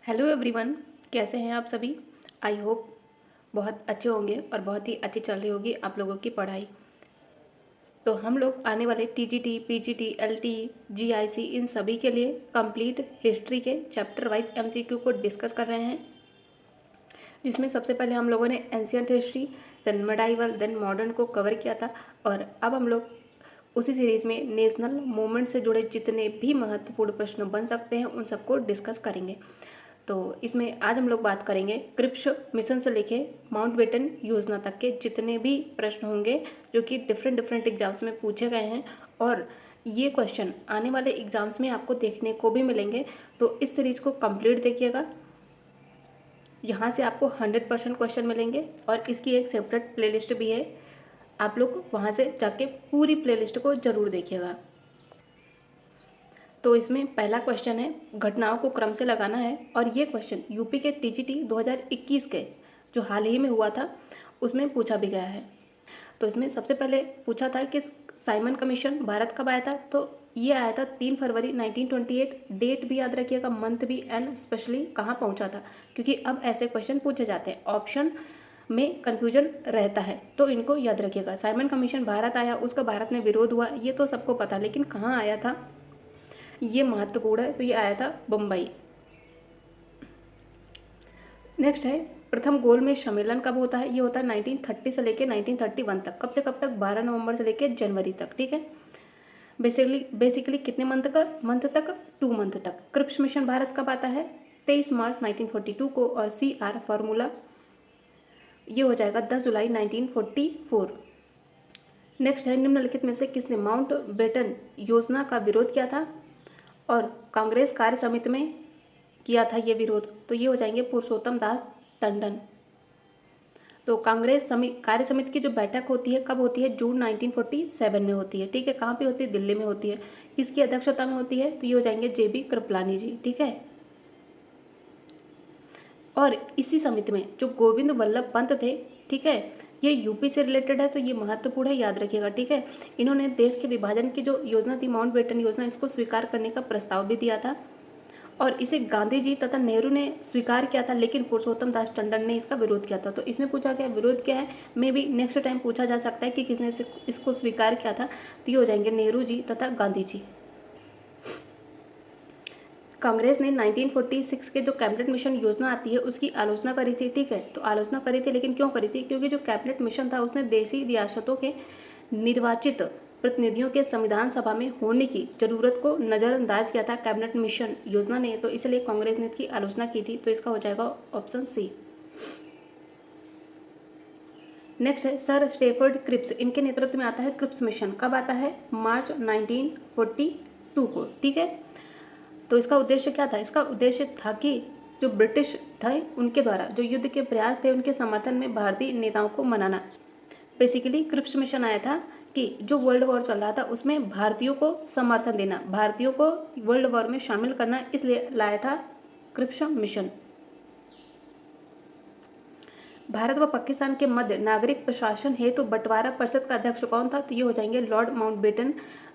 Hello everyone, कैसे हैं आप सभी। आई होप बहुत अच्छे होंगे और बहुत ही अच्छी चल रही होगी आप लोगों की पढ़ाई। तो हम लोग आने वाले टीजीटी, पीजीटी, एलटी, जीआईसी इन सभी के लिए कंप्लीट हिस्ट्री के चैप्टर वाइज एमसीक्यू को डिस्कस कर रहे हैं, जिसमें सबसे पहले हम लोगों ने ancient history, then medieval, then modern को कवर किया था। और अब हम लोग उसी सीरीज़ में नेशनल मूवमेंट से जुड़े जितने भी महत्वपूर्ण प्रश्न बन सकते हैं उन सबको डिस्कस करेंगे। तो इसमें आज हम लोग बात करेंगे क्रिप्स मिशन से लेके माउंटबेटन योजना तक के जितने भी प्रश्न होंगे जो कि डिफरेंट डिफरेंट एग्जाम्स में पूछे गए हैं, और ये क्वेश्चन आने वाले एग्जाम्स में आपको देखने को भी मिलेंगे। तो इस सीरीज को कंप्लीट देखिएगा, यहाँ से आपको 100% क्वेश्चन मिलेंगे और इसकी एक सेपरेट प्लेलिस्ट भी है, आप लोग वहाँ से जाके पूरी प्लेलिस्ट को ज़रूर देखिएगा। तो इसमें पहला क्वेश्चन है, घटनाओं को क्रम से लगाना है, और ये क्वेश्चन यूपी के टीजीटी 2021 के जो हाल ही में हुआ था उसमें पूछा भी गया है। तो इसमें सबसे पहले पूछा था कि साइमन कमीशन भारत कब आया था। तो ये आया था 3 फरवरी 1928। डेट भी याद रखिएगा, मंथ भी, एंड स्पेशली कहाँ पहुँचा था, क्योंकि अब ऐसे क्वेश्चन पूछे जाते हैं, ऑप्शन में कन्फ्यूजन रहता है, तो इनको याद रखिएगा। साइमन कमीशन भारत आया, उसका भारत में विरोध हुआ, ये तो सबको पता, लेकिन कहाँ आया था ये महत्वपूर्ण है। तो ये आया था बम्बई। नेक्स्ट है, प्रथम गोलमेज सम्मेलन कब होता है। ये होता है 1930 से लेके 1931 तक। कब से कब तक? 12 नवंबर से लेके जनवरी तक। ठीक है, बेसिकली कितने मंथ तक? 2 मंथ तक। क्रिप्स मिशन भारत कब आता है? 23 मार्च 1942 को, और CR फॉर्मूला ये हो जाएगा 10 जुलाई 1944। नेक्स्ट है, निम्नलिखित में से किसने माउंट बेटन योजना का विरोध किया था और कांग्रेस कार्य समिति में किया था ये विरोध? तो ये हो जाएंगे पुरुषोत्तम दास टंडन। तो कांग्रेस कार्य समिति की जो बैठक होती है कब होती है? जून 1947 में होती है। ठीक है, कहाँ पे होती है? दिल्ली में होती है। किसकी अध्यक्षता में होती है? तो ये हो जाएंगे JB कृपलानी जी। ठीक है, और इसी समिति में जो गोविंद वल्लभ पंत थे, ठीक है, ये यूपी से रिलेटेड है, तो ये महत्वपूर्ण है, याद रखिएगा। ठीक है, इन्होंने देश के विभाजन की जो योजना थी माउंटबेटन योजना, इसको स्वीकार करने का प्रस्ताव भी दिया था, और इसे गांधी जी तथा नेहरू ने स्वीकार किया था, लेकिन पुरुषोत्तम दास टंडन ने इसका विरोध किया था। तो इसमें पूछा गया विरोध क्या है, मे बी नेक्स्ट टाइम पूछा जा सकता है कि किसने इसको स्वीकार किया था। तो ये हो जाएंगे नेहरू जी तथा गांधी जी। कांग्रेस ने 1946 के जो कैबिनेट मिशन योजना आती है उसकी आलोचना करी थी। ठीक है, तो आलोचना करी थी, लेकिन क्यों करी थी? क्योंकि जो कैबिनेट मिशन था उसने देशी रियासतों के निर्वाचित प्रतिनिधियों के संविधान सभा में होने की जरूरत को नज़रअंदाज किया था कैबिनेट मिशन योजना ने, तो इसलिए कांग्रेस ने इसकी आलोचना की थी। तो इसका हो जाएगा ऑप्शन सी। नेक्स्ट है, सर स्टेफर्ड क्रिप्स, इनके नेतृत्व में आता है क्रिप्स मिशन। कब आता है? मार्च 1942 को। ठीक है, तो इसका उद्देश्य क्या था? इसका उद्देश्य था कि जो ब्रिटिश थे उनके द्वारा जो युद्ध के प्रयास थे उनके समर्थन में भारतीय नेताओं को मनाना। बेसिकली क्रिप्स मिशन आया था कि जो वर्ल्ड वॉर चल रहा था उसमें भारतीयों को समर्थन देना, भारतीयों को वर्ल्ड वॉर में शामिल करना, इसलिए लाया था क्रिप्स मिशन। भारत व पाकिस्तान के मध्य नागरिक प्रशासन हेतु बंटवारा परिषद का अध्यक्ष कौन था? तो ये हो जाएंगे लॉर्ड माउंटबेटन।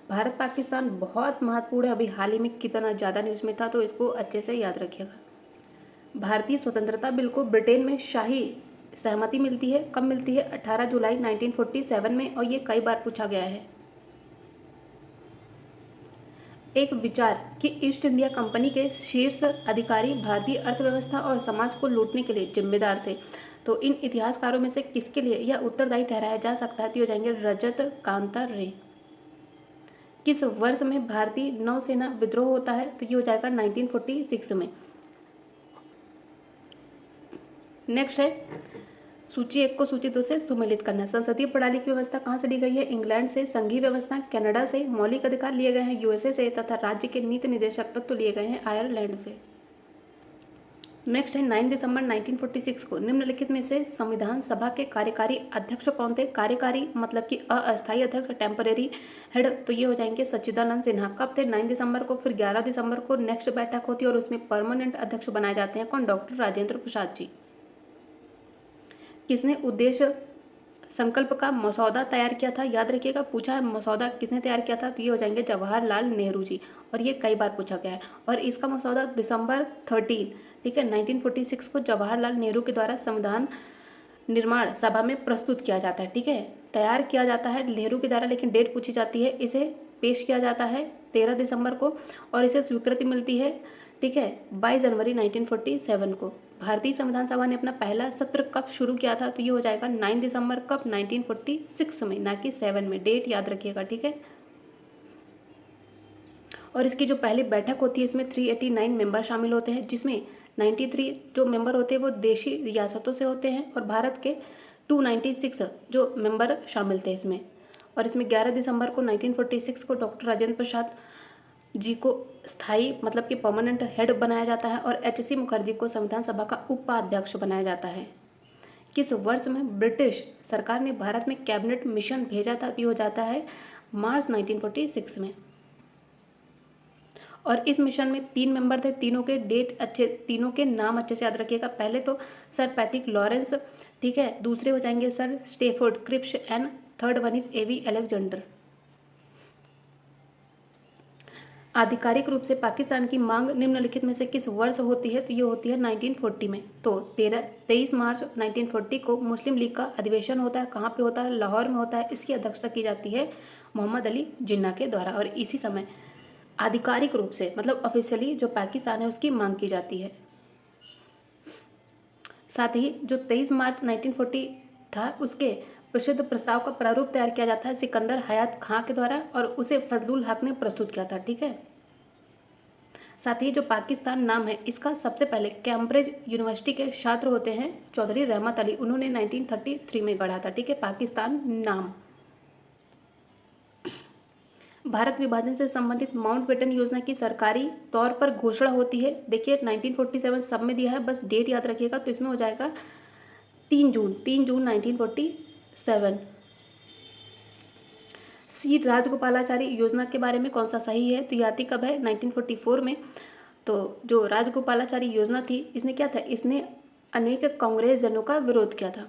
भारत पाकिस्तान बहुत महत्वपूर्ण है, अभी हाल ही में कितना ज़्यादा न्यूज़ में था, तो इसको अच्छे से याद रखिएगा। भारतीय स्वतंत्रता बिल को ब्रिटेन में शाही सहमति मिलती है, कब मिलती है? 18 जुलाई 1947 में, और ये कई बार पूछा गया है। एक विचार कि ईस्ट इंडिया कंपनी के शीर्ष अधिकारी भारतीय अर्थव्यवस्था और समाज को लूटने के लिए जिम्मेदार थे। तो इन इतिहासकारों में से किसके लिए यह उत्तरदायी ठहराया जा सकता है? तो हो जाएंगे रजत कांता रे। किस वर्ष में भारतीय नौसेना विद्रोह होता है? तो ये हो जाएगा 1946 में। नेक्स्ट है, सूची 1 को सूची 2 से सुमेलित करना। संसदीय प्रणाली की व्यवस्था कहाँ से ली गई है? इंग्लैंड से। संघीय व्यवस्था कनाडा से। मौलिक अधिकार लिए गए हैं USA से, तथा राज्य के नीति निर्देशक तत्व लिए गए हैं आयरलैंड से। नेक्स्ट है, 9 दिसंबर 1946 को निम्नलिखित में से संविधान सभा के कार्यकारी अध्यक्ष कौन थे? कार्यकारी मतलब कि अस्थायी अध्यक्ष, टेम्परेरी हेड। तो ये हो जाएंगे सच्चिदानंद सिन्हा। कब थे? 9 दिसंबर को। फिर 11 दिसंबर को नेक्स्ट बैठक होती है और उसमें परमानेंट अध्यक्ष बनाए जाते हैं कौन? डॉक्टर राजेंद्र प्रसाद जी। किसने उद्देश्य संकल्प का मसौदा तैयार किया था? याद रखिएगा, पूछा है मसौदा किसने तैयार किया था, तो ये हो जाएंगे जवाहरलाल नेहरू जी, और ये कई बार पूछा गया है। और इसका मसौदा दिसंबर 13, ठीक है, 1946 को जवाहरलाल नेहरू के द्वारा संविधान निर्माण सभा में प्रस्तुत किया जाता है। ठीक है, तैयार किया जाता है नेहरू के द्वारा, लेकिन डेट पूछी जाती है। इसे पेश किया जाता है 13 दिसंबर को, और इसे स्वीकृति मिलती है, ठीक है, 22 जनवरी 1947 को। भारतीय संविधान सभा ने अपना पहला सत्र कब शुरू किया था, तो ये हो जाएगा 9 दिसंबर कब, 1946 में, ना कि 7 में। डेट याद रखिएगा, ठीक है। और इसकी जो पहली बैठक होती है, इसमें 389 मेंबर शामिल होते हैं, जिसमें 93 जो मेंबर होते हैं वो देशी रियासतों से होते हैं, और भारत के 296 जो मेंबर शामिल थे इसमें। और इसमें 11 दिसंबर को 1946 को डॉक्टर राजेंद्र प्रसाद जी को स्थायी मतलब कि परमानेंट हेड बनाया जाता है, और HC मुखर्जी को संविधान सभा का उपाध्यक्ष बनाया जाता है। किस वर्ष में ब्रिटिश सरकार ने भारत में कैबिनेट मिशन भेजा था, तो ये हो जाता है मार्च 1946 में। और इस मिशन में 3 मेंबर थे, तीनों के नाम अच्छे से याद रखिएगा। पहले तो सर पैट्रिक लॉरेंस, ठीक है, दूसरे हो जाएंगे sir Stafford Cripps, and third one is A V Alexander. आधिकारिक रूप से पाकिस्तान की मांग निम्नलिखित में से किस वर्ष होती है, तो ये होती है 1940 में। तो 23 मार्च 1940 को मुस्लिम लीग का अधिवेशन होता है। कहाँ पे होता है? लाहौर में होता है। इसकी अध्यक्षता की जाती है मोहम्मद अली जिन्ना के द्वारा, और इसी समय आधिकारिक रूप से मतलब ऑफिशियली जो पाकिस्तान है उसकी मांग की जाती है। साथ ही जो 23 मार्च 1940 था, उसके प्रसिद्ध प्रस्ताव का प्रारूप तैयार किया जाता है सिकंदर हयात खां के द्वारा, और उसे फजलुल हक ने प्रस्तुत किया था। ठीक है, साथ ही जो पाकिस्तान नाम है इसका सबसे पहले कैम्ब्रिज यूनिवर्सिटी के छात्र होते हैं चौधरी रहमत अली, उन्होंने 1933 में गढ़ा था। ठीक है, पाकिस्तान नाम। भारत विभाजन से संबंधित माउंटबेटन योजना की सरकारी तौर पर घोषणा होती है। देखिए 1947 सब में दिया है, बस डेट याद रखिएगा, तो इसमें हो जाएगा 3 जून 1947। सी राजगोपालाचारी योजना के बारे में कौन सा सही है, तो ये आती कब है? 1944 में। तो जो राजगोपालाचारी योजना थी, इसने क्या था, इसने अनेक कांग्रेस जनों का विरोध किया था।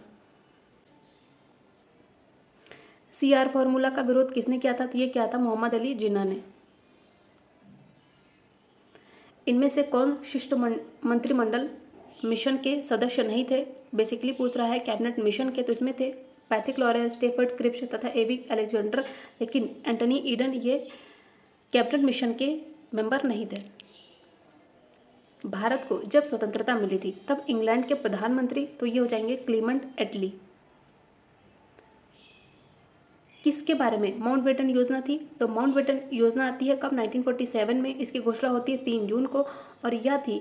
CR फॉर्मूला का विरोध किसने किया था, तो ये क्या था? मोहम्मद अली जिन्ना ने। इनमें से कौन शिष्ट मंत्रिमंडल मिशन के सदस्य नहीं थे? बेसिकली पूछ रहा है कैबिनेट मिशन के, तो इसमें थे पैट्रिक लॉरेंस, स्टेफर्ड क्रिप्स तथा एवी अलेक्जेंडर, लेकिन एंटनी ईडन ये कैबिनेट मिशन के मेंबर नहीं थे। भारत को जब स्वतंत्रता मिली थी तब इंग्लैंड के प्रधानमंत्री, तो ये हो जाएंगे क्लीमेंट एटली। किसके बारे में माउंटबेटन योजना थी, तो माउंटबेटन योजना आती है कब? 1947 में। इसकी घोषणा होती है 3 जून को, और यह थी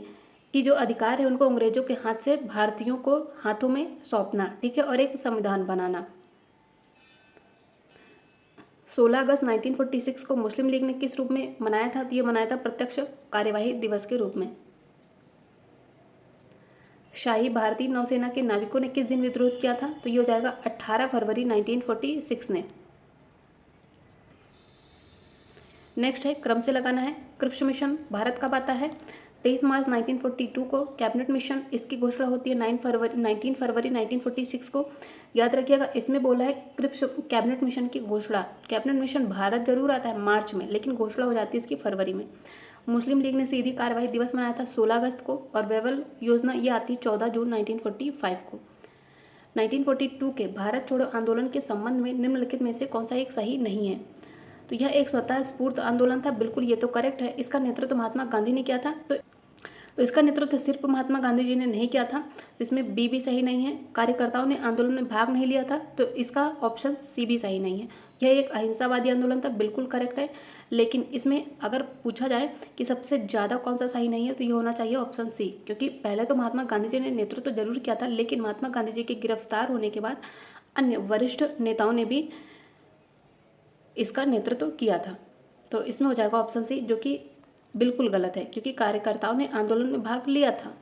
कि जो अधिकार है उनको अंग्रेजों के हाथ से भारतीयों को हाथों में सौंपना, ठीक है, और एक संविधान बनाना। 16 अगस्त 1946 को मुस्लिम लीग ने किस रूप में मनाया था, तो ये मनाया था प्रत्यक्ष कार्यवाही दिवस के रूप में। शाही भारतीय नौसेना के नाविकों ने किस दिन विद्रोह किया था, तो ये हो जाएगा 18 फरवरी 1946 ने। नेक्स्ट है, क्रम से लगाना है। क्रिप्स मिशन भारत कब आता है? 23 मार्च 1942 को। कैबिनेट मिशन इसकी घोषणा होती है 19 फरवरी 1946 को। याद रखिएगा, इसमें बोला है क्रिप्स कैबिनेट मिशन की घोषणा। कैबिनेट मिशन भारत जरूर आता है मार्च में, लेकिन घोषणा हो जाती है इसकी फरवरी में। मुस्लिम लीग ने सीधी कार्रवाई दिवस मनाया था 16 अगस्त को, और वेवल योजना ये आती है 14 जून 1945 को। 1942 के भारत छोड़ो आंदोलन के संबंध में निम्नलिखित में से कौन सा एक सही नहीं है, तो यह एक स्वतः स्फूर्त आंदोलन था। बिल्कुल, ये तो करेक्ट है। इसका नेतृत्व महात्मा गांधी ने किया था, तो इसका नेतृत्व सिर्फ महात्मा गांधी जी ने नहीं किया था, तो इसमें बी भी सही नहीं है। कार्यकर्ताओं ने आंदोलन में भाग नहीं लिया था, तो इसका ऑप्शन सी भी सही नहीं है। यह एक अहिंसावादी आंदोलन था, बिल्कुल करेक्ट है। लेकिन इसमें अगर पूछा जाए कि सबसे ज़्यादा कौन सा सही नहीं है, तो ये होना चाहिए ऑप्शन सी, क्योंकि पहले तो महात्मा गांधी जी ने नेतृत्व जरूर किया था, लेकिन महात्मा गांधी जी के गिरफ्तार होने के बाद अन्य वरिष्ठ नेताओं ने भी इसका नेतृत्व किया था। तो इसमें हो जाएगा ऑप्शन सी, जो कि बिल्कुल गलत है, क्योंकि कार्यकर्ताओं ने आंदोलन में भाग लिया था।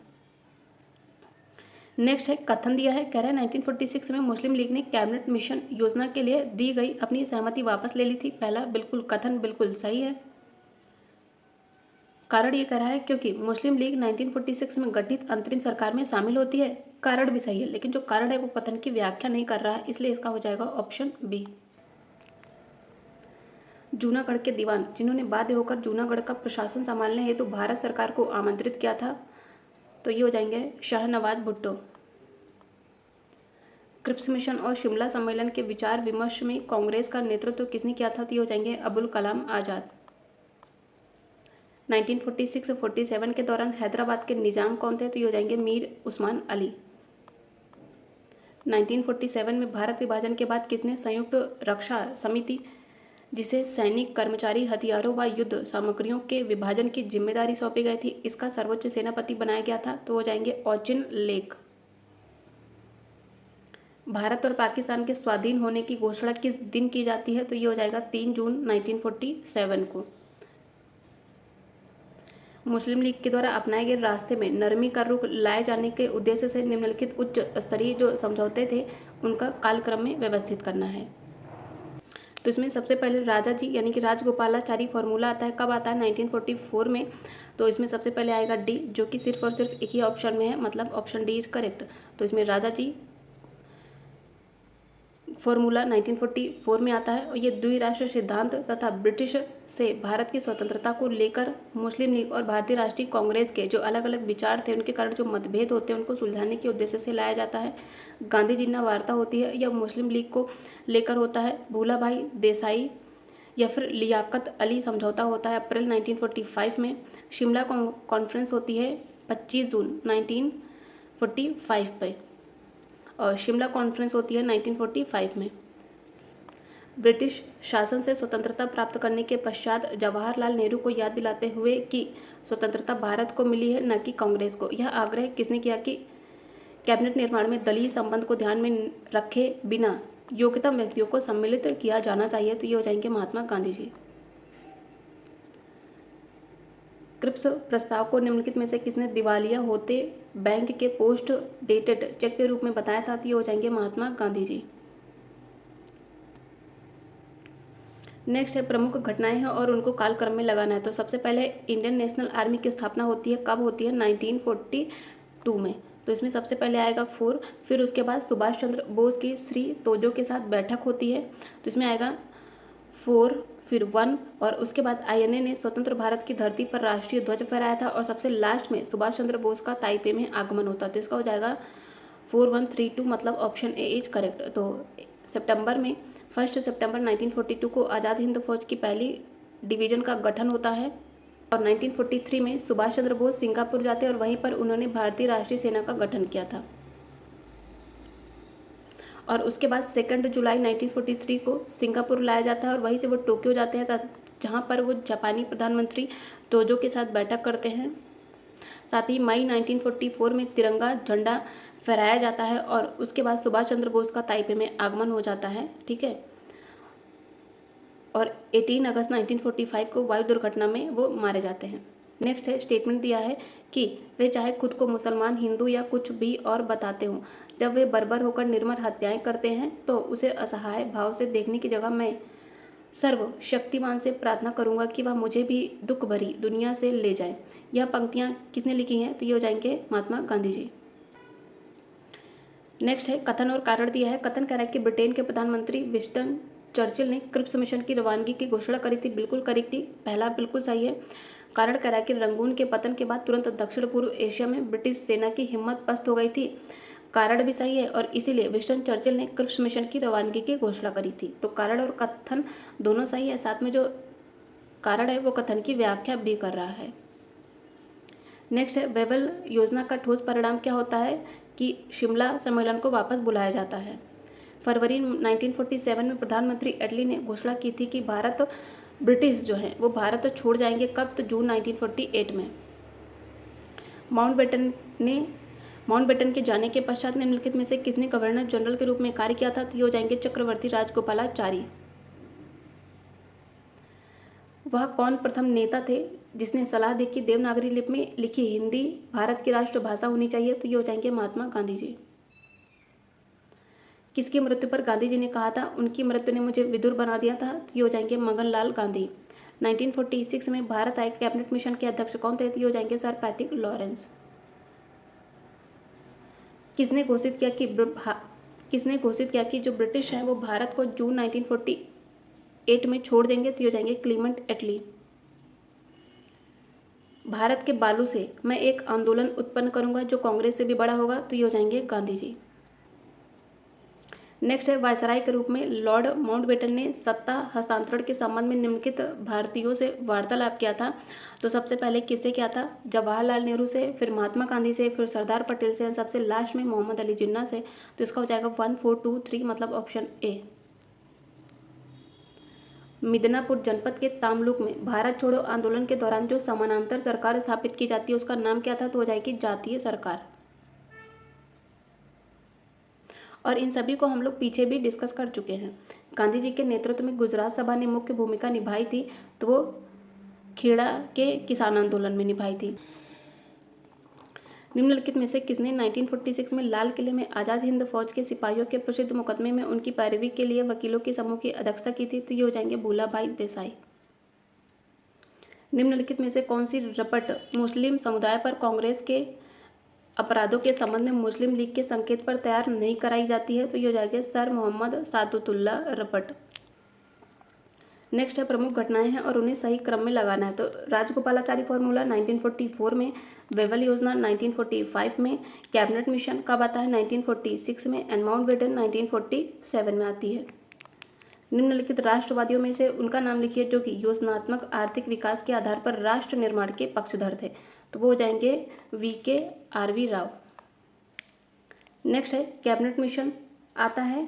नेक्स्ट है, कथन दिया है, कह रहा है 1946 में मुस्लिम लीग ने कैबिनेट मिशन योजना के लिए दी गई अपनी सहमति वापस ले ली थी। पहला बिल्कुल, कथन बिल्कुल सही है। कारण ये कह रहा है क्योंकि मुस्लिम लीग 1946 में गठित अंतरिम सरकार में शामिल होती है। कारण भी सही है, लेकिन जो कारण है वो कथन की व्याख्या नहीं कर रहा है, इसलिए इसका हो जाएगा ऑप्शन बी। जूनागढ़ के दीवान जिन्होंने बाध्य होकर जूनागढ़ का प्रशासन संभालने हेतु भारत सरकार को आमंत्रित किया था, तो ये हो जाएंगे शाहनवाज भुट्टो। क्रिप्स मिशन और शिमला सम्मेलन के विचार विमर्श में कांग्रेस का नेतृत्व किसने किया था, तो ये हो जाएंगे अबुल कलाम आज़ाद। 1946-47 के दौरान हैदराबाद के निजाम कौन थे, तो ये हो जाएंगे मीर उस्मान अली। 1947 में भारत विभाजन के बाद किसने संयुक्त रक्षा समिति, जिसे सैनिक कर्मचारी हथियारों व युद्ध सामग्रियों के विभाजन की जिम्मेदारी सौंपी गई थी, इसका सर्वोच्च सेनापति बनाया गया था, तो हो जाएंगे ऑचिन लेक। भारत और पाकिस्तान के स्वाधीन होने की घोषणा किस दिन की जाती है, तो ये हो जाएगा 3 जून 1947 को। मुस्लिम लीग के द्वारा अपनाए गए रास्ते में नरमी का रुख लाए जाने के उद्देश्य से निम्नलिखित उच्च स्तरीय जो समझौते थे उनका कालक्रम में व्यवस्थित करना है। तो इसमें सबसे पहले राजा जी यानी कि राजगोपालाचारी फॉर्मूला आता है। कब आता है? 1944 में। तो इसमें सबसे पहले आएगा डी, जो कि सिर्फ और सिर्फ एक ही ऑप्शन में है, मतलब ऑप्शन डी इज करेक्ट। तो इसमें राजा जी फॉर्मूला 1944 में आता है और ये द्विराष्ट्र सिद्धांत तथा ब्रिटिश से भारत की स्वतंत्रता को लेकर मुस्लिम लीग और भारतीय राष्ट्रीय कांग्रेस के जो अलग अलग विचार थे उनके कारण जो मतभेद होते हैं उनको सुलझाने के उद्देश्य से लाया जाता है। गांधी जी वार्ता होती है, यह मुस्लिम लीग को लेकर होता है। भूला भाई देसाई या फिर लियाकत अली समझौता होता है अप्रैल 1945 में। शिमला कॉन्फ्रेंस होती है 25 जून 1945 पे और शिमला कॉन्फ्रेंस होती है 1945 में। ब्रिटिश शासन से स्वतंत्रता प्राप्त करने के पश्चात जवाहरलाल नेहरू को याद दिलाते हुए कि स्वतंत्रता भारत को मिली है, न कि कांग्रेस को, यह आग्रह किसने किया कि कैबिनेट निर्माण में दलीय संबंध को ध्यान में रखे बिना योग्यतम व्यक्तियों को सम्मिलित किया जाना चाहिए, तो ये हो जाएंगे महात्मा गांधी जी। क्रिप्स प्रस्ताव को निम्नलिखित में से किसने दिवालिया होते बैंक के पोस्ट डेटेड चेक के रूप में बताया था, तो ये हो जाएंगे महात्मा गांधी जी। नेक्स्ट है प्रमुख घटनाएं हैं और उनको कालक्रम में लगाना है। तो सबसे पहले इंडियन नेशनल आर्मी की स्थापना होती है, कब होती है? 1942 में। तो इसमें सबसे पहले आएगा 4, फिर उसके बाद सुभाष चंद्र बोस की श्री तोजो के साथ बैठक होती है, तो इसमें आएगा 4, फिर 1 और उसके बाद आईएनए ने स्वतंत्र भारत की धरती पर राष्ट्रीय ध्वज फहराया था और सबसे लास्ट में सुभाष चंद्र बोस का ताइपे में आगमन होता है। तो इसका हो जाएगा 4132, मतलब ऑप्शन ए इज करेक्ट। तो सितंबर में 1 सितंबर 1942 को आज़ाद हिंद फौज की पहली डिवीजन का गठन होता है और 1943 में सुभाष चंद्र बोस सिंगापुर जाते हैं और वहीं पर उन्होंने भारतीय राष्ट्रीय सेना का गठन किया था। और उसके बाद 2 जुलाई 1943 को सिंगापुर लाया जाता है और वहीं से वो टोक्यो जाते हैं, जहां पर वो जापानी प्रधानमंत्री तोजो के साथ बैठक करते हैं। साथ ही मई 1944 में तिरंगा झंडा फहराया जाता है और उसके बाद सुभाष चंद्र बोस का ताइपे में आगमन हो जाता है, ठीक है। और 18 अगस्त 1945 को वायु दुर्घटना में वो मारे जाते हैं। नेक्स्ट है स्टेटमेंट दिया है कि वे चाहे खुद को मुसलमान, हिंदू या कुछ भी और बताते हों, जब वे बर्बर होकर निर्मम हत्याएं करते हैं तो उसे असहाय भाव से देखने की जगह मैं सर्व शक्तिमान से प्रार्थना करूंगा कि वह मुझे भी दुख भरी दुनिया से ले जाए। यह पंक्तियां किसने लिखी हैं, तो ये हो जाएंगे महात्मा गांधी जी। नेक्स्ट है कथन और कारण दिया है। कथन कह रहा है कि ब्रिटेन के प्रधानमंत्री विंस्टन चर्चिल ने क्रिप्स मिशन की रवानगी की घोषणा करी थी, बिल्कुल करी थी, पहला बिल्कुल सही है। कारण कह रहा है कि रंगून के पतन के बाद तुरंत दक्षिण पूर्व एशिया में ब्रिटिश सेना की हिम्मत पस्त हो गई थी, कारण भी सही है और इसीलिए विंस्टन चर्चिल ने क्रिप्स मिशन की रवानगी की घोषणा करी थी। तो कारण और कथन दोनों सही है, साथ में जो कारण है वो कथन की व्याख्या भी कर रहा है। नेक्स्ट है वेबल योजना का ठोस परिणाम क्या होता है कि शिमला सम्मेलन को वापस बुलाया जाता है। फरवरी 1947 में प्रधानमंत्री एटली ने घोषणा की थी कि ब्रिटिश जो है वो भारत छोड़ जाएंगे, कब? तो जून 1948 में। माउंटबेटन के जाने के पश्चात निम्नलिखित में से किसने गवर्नर जनरल के रूप में कार्य किया था, तो ये हो जाएंगे चक्रवर्ती राजगोपालाचारी। वह कौन प्रथम नेता थे जिसने सलाह दी कि देवनागरी लिपि में लिखी हिंदी भारत की राष्ट्रभाषा होनी चाहिए, तो ये हो जाएंगे महात्मा गांधी जी। किसकी मृत्यु पर गांधी जी ने कहा था उनकी मृत्यु ने मुझे विदुर बना दिया था, तो ये हो जाएंगे मगन लाल गांधी। 1946 में भारत आए कैबिनेट मिशन के अध्यक्ष कौन थे? तो ये हो जाएंगे सर पैट्रिक लॉरेंस। किसने घोषित किया कि जो ब्रिटिश हैं वो भारत को जून 1948 में छोड़ देंगे? तो ये हो जाएंगे क्लीमेंट एटली। भारत के बालू से मैं एक आंदोलन उत्पन्न करूंगा जो कांग्रेस से भी बड़ा होगा? तो ये हो जाएंगे गांधी जी। नेक्स्ट है, वायसराय के रूप में लॉर्ड माउंटबेटन ने सत्ता हस्तांतरण के संबंध में निम्नलिखित भारतीयों से वार्तालाप किया था? तो सबसे पहले किससे किया था? जवाहरलाल नेहरू से, फिर महात्मा गांधी से, फिर सरदार पटेल से, सबसे लास्ट में मोहम्मद अली जिन्ना से। तो इसका हो जाएगा 1 4 2 3 मतलब ऑप्शन ए। मिदनापुर जनपद के तामलुक में भारत छोड़ो आंदोलन के दौरान जो समानांतर सरकार स्थापित की जाती है उसका नाम क्या था? तो हो जाएगी जातीय सरकार। और इन सभी को हम लोग पीछे भी डिस्कस कर चुके हैं। गांधी जी के नेतृत्व में गुजरात सभा ने मुख्य भूमिका निभाई थी, तो वो खेड़ा के किसान आंदोलन में निभाई थी। निम्नलिखित में से किसने 1946 में लाल किले में आज़ाद हिंद फौज के सिपाहियों के प्रसिद्ध मुकदमे में उनकी पैरवी के लिए वकीलों के समूह की अध्यक्षता की थी? तो ये हो जाएंगे भूला भाई देसाई। निम्नलिखित में से कौन सी रपट मुस्लिम समुदाय पर कांग्रेस के अपराधों के संबंध में मुस्लिम लीग के संकेत पर तैयार नहीं कराई जाती है? तो ये हो जाएगा सर मोहम्मद सादुतुल्ला रपट। नेक्स्ट है, प्रमुख घटनाएं हैं और उन्हें सही क्रम में लगाना है। तो राजगोपालाचारी फॉर्मूला 1944 में, वेवल योजना 1945 में, कैबिनेट मिशन कब आता है? 1946 में, एंड माउंटबेटन 1947 में आती है। निम्नलिखित राष्ट्रवादियों में से उनका नाम लिखिए जो कि योजनात्मक आर्थिक विकास के आधार पर राष्ट्र निर्माण के पक्षधर थे। तो वो हो जाएंगे VK राव। नेक्स्ट है, कैबिनेट मिशन आता है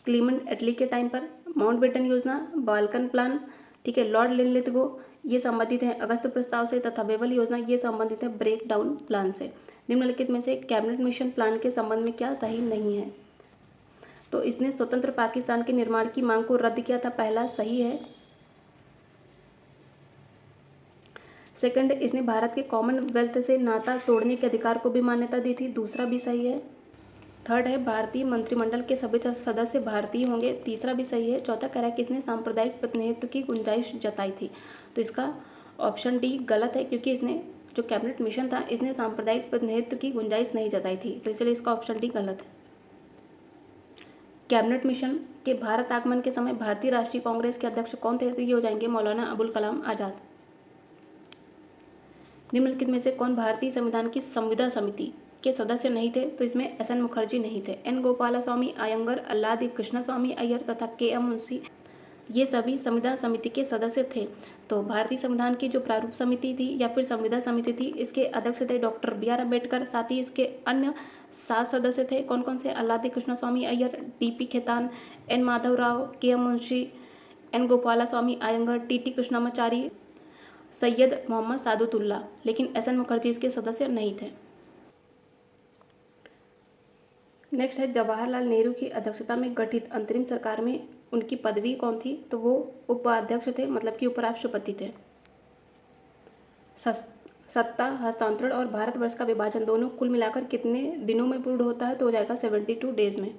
क्लीमेंट एटली के टाइम पर। माउंटबेटन योजना, बाल्कन प्लान, ठीक है, लॉर्ड लिनलिथगो, ये संबंधित है अगस्त प्रस्ताव से, तथा वेवल योजना ये संबंधित है ब्रेक डाउन प्लान से। निम्नलिखित में से कैबिनेट मिशन प्लान के संबंध में क्या सही नहीं है? तो इसने स्वतंत्र पाकिस्तान के निर्माण की मांग को रद्द किया था, पहला सही है। सेकंड, इसने भारत के कॉमनवेल्थ से नाता तोड़ने के अधिकार को भी मान्यता दी थी, दूसरा भी सही है। थर्ड है, भारतीय मंत्रिमंडल के सभी सदस्य भारतीय होंगे, तीसरा भी सही है। चौथा कह रहा है कि इसने सांप्रदायिक प्रतिनिधित्व की गुंजाइश जताई थी, तो इसका ऑप्शन डी गलत है, क्योंकि इसने जो कैबिनेट मिशन था इसने सांप्रदायिक प्रतिनिधित्व की गुंजाइश नहीं जताई थी, तो इसलिए इसका ऑप्शन डी गलत है। कैबिनेट मिशन के भारत आगमन के समय भारतीय राष्ट्रीय कांग्रेस के अध्यक्ष कौन थे? तो ये हो जाएंगे मौलाना अबुल कलाम आज़ाद। निम्नलिखित में से कौन भारतीय संविधान की संविदा समिति के सदस्य नहीं थे? तो इसमें SN मुखर्जी नहीं थे। N गोपालास्वामी अयंगर, अल्लादी कृष्णस्वामी अय्यर तथा KM मुंशी ये सभी संविदा समिति के सदस्य थे। तो भारतीय संविधान की जो प्रारूप समिति थी या फिर संविदा समिति थी, इसके अध्यक्ष थे डॉक्टर BR अम्बेडकर। साथ ही इसके अन्य 7 सदस्य थे, कौन कौन से? Alladi Krishnaswamy Iyer, DP Khetan, N Madhav Rao, KM Munshi, N Gopalaswamy Iyengar, TT Krishnamachari, Syed Mohammad सादुतुल्ला, लेकिन SN मुखर्जी इसके सदस्य नहीं थे। नेक्स्ट है, जवाहरलाल नेहरू की अध्यक्षता में गठित अंतरिम सरकार में उनकी पदवी कौन थी? तो वो उपाध्यक्ष थे, मतलब कि उपराष्ट्रपति थे। सत्ता हस्तांतरण और भारतवर्ष का विभाजन दोनों कुल मिलाकर कितने दिनों में पूर्ण होता है? तो हो जाएगा 72 डेज में।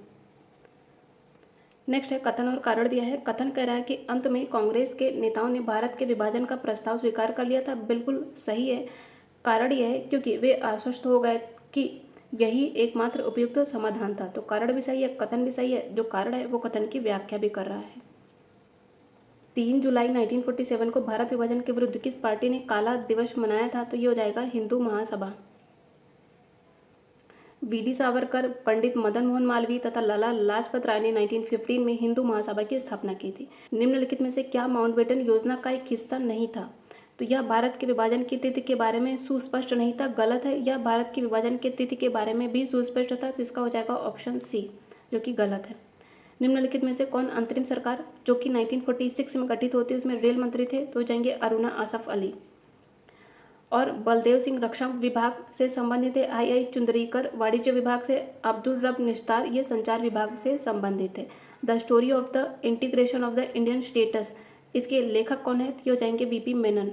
नेक्स्ट है, कथन और कारण दिया है। कथन कह रहा है कि अंत में कांग्रेस के नेताओं ने भारत के विभाजन का प्रस्ताव स्वीकार कर लिया था, बिल्कुल सही है। कारण यह है क्योंकि वे आश्वस्त हो गए कि यही एकमात्र उपयुक्त समाधान था। तो कारण भी सही है, कथन भी सही है। जो कारण है वो कथन की व्याख्या भी कर रहा है। 3 जुलाई 1947 को भारत विभाजन के विरुद्ध किस पार्टी ने काला दिवस मनाया था? तो ये हो जाएगा हिंदू महासभा। VD सावरकर, पंडित मदन मोहन मालवीय तथा लाला लाजपत राय ने 1915 में हिंदू महासभा की स्थापना की थी। निम्नलिखित में से क्या माउंटबेटन योजना का एक हिस्सा नहीं था? तो यह भारत के विभाजन की तिथि के बारे में सुस्पष्ट नहीं था, गलत है। यह भारत के विभाजन की तिथि के बारे में भी सुस्पष्ट था, तो इसका हो जाएगा ऑप्शन सी, जो कि गलत है। निम्नलिखित में से कौन अंतरिम सरकार जो कि 1946 में गठित होती है उसमें रेल मंत्री थे? तो हो जाएंगे अरुणा आसफ अली। और बलदेव सिंह रक्षा विभाग से संबंधित है। आई चुंदरीकर वाणिज्य विभाग से, अब्दुल रब निस्तार ये संचार विभाग से संबंधित है। The story of the integration of the Indian status इसके लेखक कौन है? तो ये हो जाएंगे VP मेनन।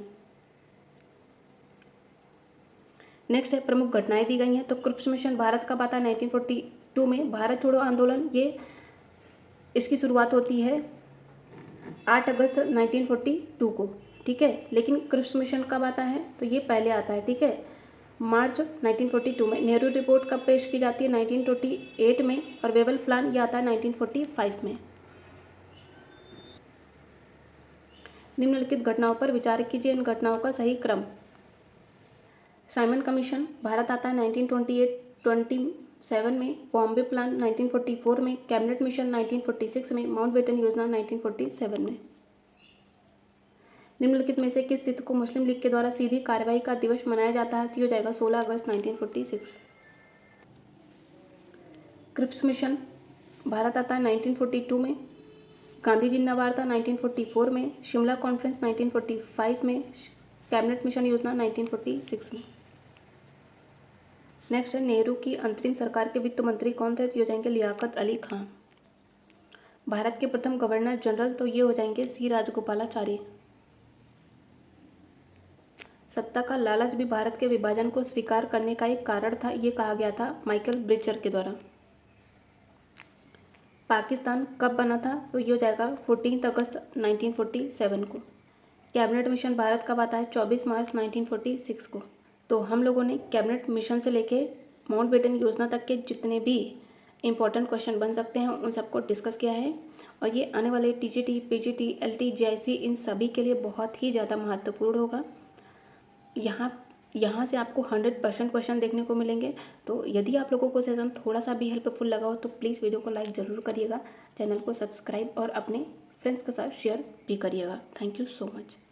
नेक्स्ट है, प्रमुख घटनाएं दी गई हैं। तो क्रिप्स मिशन भारत कब आता है? 1942 में। भारत छोड़ो आंदोलन ये इसकी शुरुआत होती है 8 अगस्त 1942 को, ठीक है। लेकिन क्रिप्स मिशन कब आता है, तो ये पहले आता है, ठीक है, मार्च 1942 में। नेहरू रिपोर्ट कब पेश की जाती है, 1928 में। और वेवल प्लान ये आता है 1945 में। निम्नलिखित घटनाओं पर विचार कीजिए, इन घटनाओं का सही क्रम। साइमन कमीशन भारत आता है 1927 में। बॉम्बे प्लान 1944 में। कैबिनेट मिशन 1946 में। माउंटबेटन योजना 1947 में। निम्नलिखित में से किस तिथि को मुस्लिम लीग के द्वारा सीधी कार्रवाई का दिवस मनाया जाता है, तो ये हो जाएगा 16 अगस्त 1946। क्रिप्स मिशन भारत आता है 1942 में। गांधी जी नवार्ता 1944 में। शिमला कॉन्फ्रेंस 1945 में। कैबिनेट मिशन योजना 1946 में। नेक्स्ट है, नेहरू की अंतरिम सरकार के वित्त मंत्री कौन थे, तो ये हो जाएंगे लियाकत अली खान। भारत के प्रथम गवर्नर जनरल, तो ये हो जाएंगे सी राजगोपालाचारी। सत्ता का लालच भी भारत के विभाजन को स्वीकार करने का एक कारण था, ये कहा गया था माइकल ब्रिचर के द्वारा। पाकिस्तान कब बना था, तो ये हो जाएगा 14 अगस्त 1947 को। कैबिनेट मिशन भारत कब आता है, 24 मार्च 1946 को। तो हम लोगों ने कैबिनेट मिशन से लेके माउंटबेटन योजना तक के जितने भी इम्पोर्टेंट क्वेश्चन बन सकते हैं उन सबको डिस्कस किया है। और ये आने वाले टीजीटी, पीजीटी, एलटी, जेआईसी इन सभी के लिए बहुत ही ज़्यादा महत्वपूर्ण होगा। यहाँ से आपको 100% क्वेश्चन देखने को मिलेंगे। तो यदि आप लोगों को सेशन थोड़ा सा भी हेल्पफुल लगा हो तो प्लीज़ वीडियो को लाइक ज़रूर करिएगा, चैनल को सब्सक्राइब और अपने फ्रेंड्स के साथ शेयर भी करिएगा। Thank you so much.